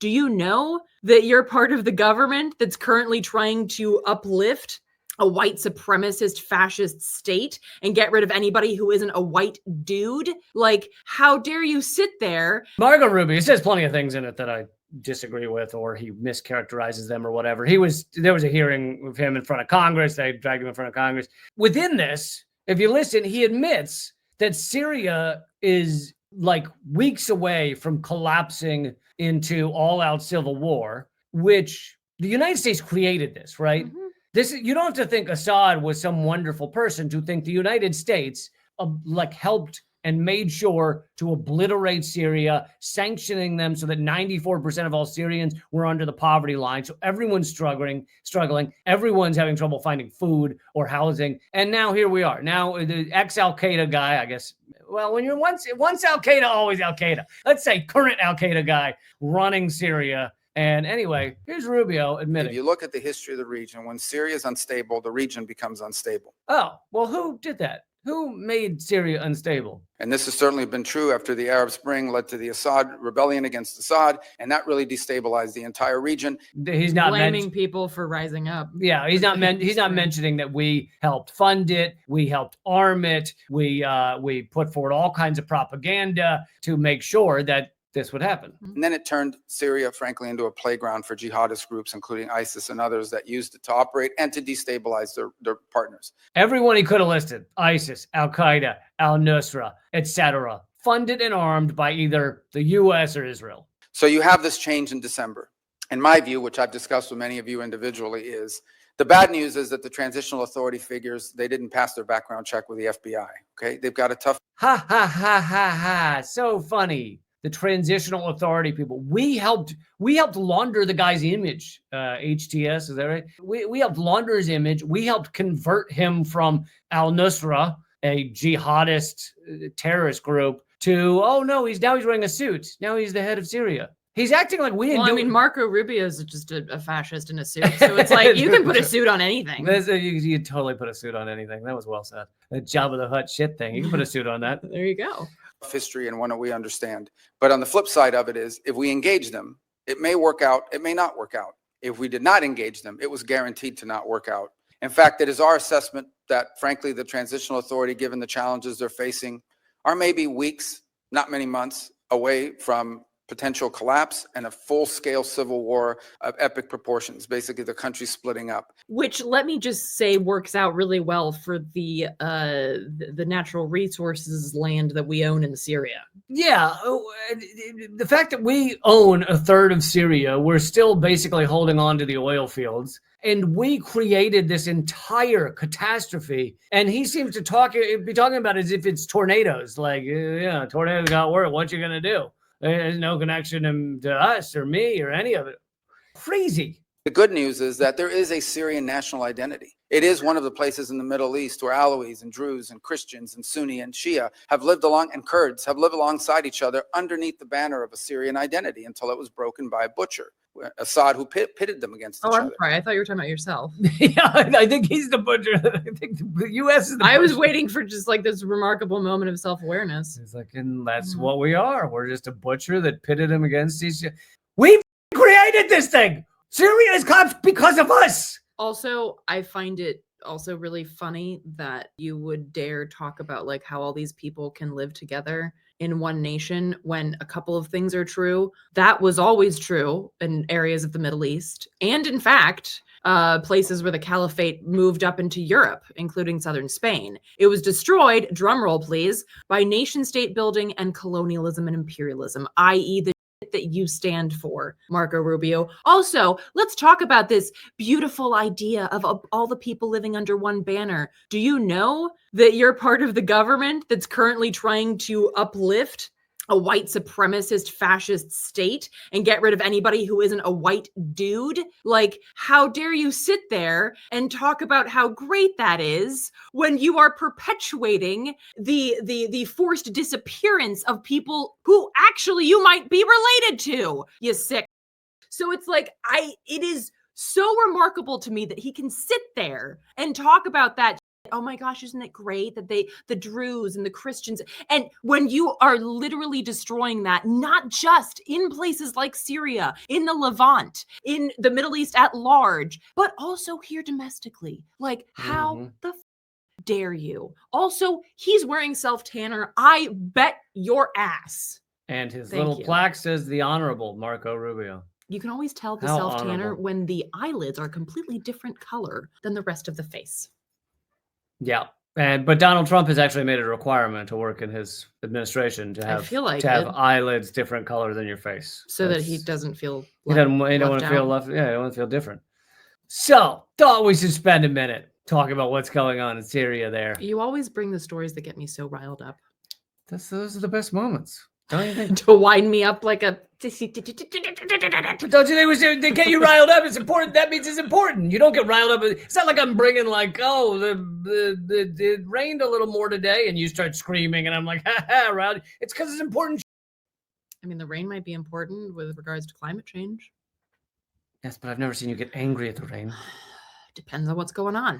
Do you know that you're part of the government that's currently trying to uplift a white supremacist fascist state and get rid of anybody who isn't a white dude? Like, how dare you sit there? Marco Rubio says plenty of things in it that I disagree with, or he mischaracterizes them or whatever. There was a hearing with him in front of Congress. They dragged him in front of Congress. Within this, if you listen, he admits that Syria is like weeks away from collapsing into all-out civil war, which the United States created this, right? Mm-hmm. You don't have to think Assad was some wonderful person to think the United States helped and made sure to obliterate Syria, sanctioning them so that 94% of all Syrians were under the poverty line. So everyone's struggling. Everyone's having trouble finding food or housing. And now here we are. Now the ex-Al-Qaeda guy, I guess, well, when you're once Al-Qaeda, always Al-Qaeda. Let's say current Al-Qaeda guy running Syria. And anyway, here's Rubio admitting. If you look at the history of the region, when Syria is unstable, the region becomes unstable. Oh, well, who did that? Who made Syria unstable? And this has certainly been true after the Arab Spring led to the Assad rebellion against Assad, and that really destabilized the entire regionon. He's not blaming people for rising up. Yeah, he's not mentioning that we helped fund it, we helped arm it, we put forward all kinds of propaganda to make sure that this would happen. And then it turned Syria, frankly, into a playground for jihadist groups, including ISIS and others that used it to operate and to destabilize their partners. Everyone he could have listed, ISIS, Al-Qaeda, Al-Nusra, etc., funded and armed by either the U.S. or Israel. So you have this change in December. In my view, which I've discussed with many of you individually, is the bad news is that the transitional authority figures, they didn't pass their background check with the FBI, okay? They've got a tough... Ha, ha, ha, ha, ha. So funny. The transitional authority people. We helped launder the guy's image. HTS, is that right? We helped launder his image. We helped convert him from Al-Nusra, a jihadist terrorist group, to, oh no, he's wearing a suit. Now he's the head of Syria. He's acting like we didn't do it. I mean, Marco Rubio is just a fascist in a suit. So it's like, you can put a suit on anything. You totally put a suit on anything. That was well said. That Jabba the Hutt shit thing. You can put a suit on that. There you go. History and one that we understand. But on the flip side of it is, if we engage them, it may work out, it may not work out. If we did not engage them, it was guaranteed to not work out. In fact, it is our assessment that, frankly, the transitional authority, given the challenges they're facing, are maybe weeks, not many months, away from potential collapse and a full-scale civil war of epic proportions, basically the country splitting up. Which, let me just say, works out really well for the natural resources land that we own in Syria. Yeah, the fact that we own a third of Syria, we're still basically holding on to the oil fields. And we created this entire catastrophe. And he seems to be talking about it as if it's tornadoes. Like, yeah, tornadoes got worse. What you gonna do? There's no connection to us or me or any of it. Crazy. The good news is that there is a Syrian national identity. It is one of the places in the Middle East where Alawis and Druze and Christians and Sunni and Shia and Kurds have lived alongside each other underneath the banner of a Syrian identity until it was broken by a butcher, Assad, who pitted them against each other. I'm sorry. I thought you were talking about yourself. Yeah, I think he's the butcher. I think the U.S. is the butcher. I was waiting for just like this remarkable moment of self-awareness. It's like, and that's what we are. We're just a butcher that pitted him against each other. We created this thing. Syria is collapsed because of us. Also, I find it also really funny that you would dare talk about like how all these people can live together in one nation when a couple of things are true. That was always true in areas of the Middle East. And in fact, places where the caliphate moved up into Europe, including southern Spain. It was destroyed, drumroll please, by nation state building and colonialism and imperialism, i.e. the that you stand for, Marco Rubio. Also, let's talk about this beautiful idea of all the people living under one banner. Do you know that you're part of the government that's currently trying to uplift a white supremacist fascist state and get rid of anybody who isn't a white dude? Like, how dare you sit there and talk about how great that is when you are perpetuating the forced disappearance of people who actually you might be related to, you sick. So it's like, it is so remarkable to me that he can sit there and talk about that oh my gosh, isn't it great that the Druze and the Christians, and when you are literally destroying that, not just in places like Syria, in the Levant, in the Middle East at large, but also here domestically. Like, how the dare you? Also, he's wearing self-tanner. I bet your ass. And his Thank little you. plaque says the Honorable Marco Rubio. You can always tell the How self-tanner honorable. when the eyelids are a completely different color than the rest of the face. Yeah. But Donald Trump has actually made it a requirement to work in his administration to I have feel like have it. eyelids different color than your face. So that he That's- doesn't feel he doesn't want to left feel out. left. Yeah, he don't want to feel different. So thought we should spend a minute talking about what's going on in Syria there. You always bring the stories that get me so riled up. Those are the best moments. Don't you think? To wind me up like a... But don't you think they get you riled up? It's important. That means it's important. You don't get riled up. It's not like I'm bringing like, oh, it rained a little more today, and you start screaming, and I'm like, ha ha, riled. It's because it's important. I mean, the rain might be important with regards to climate change. Yes, but I've never seen you get angry at the rain. Depends on what's going on.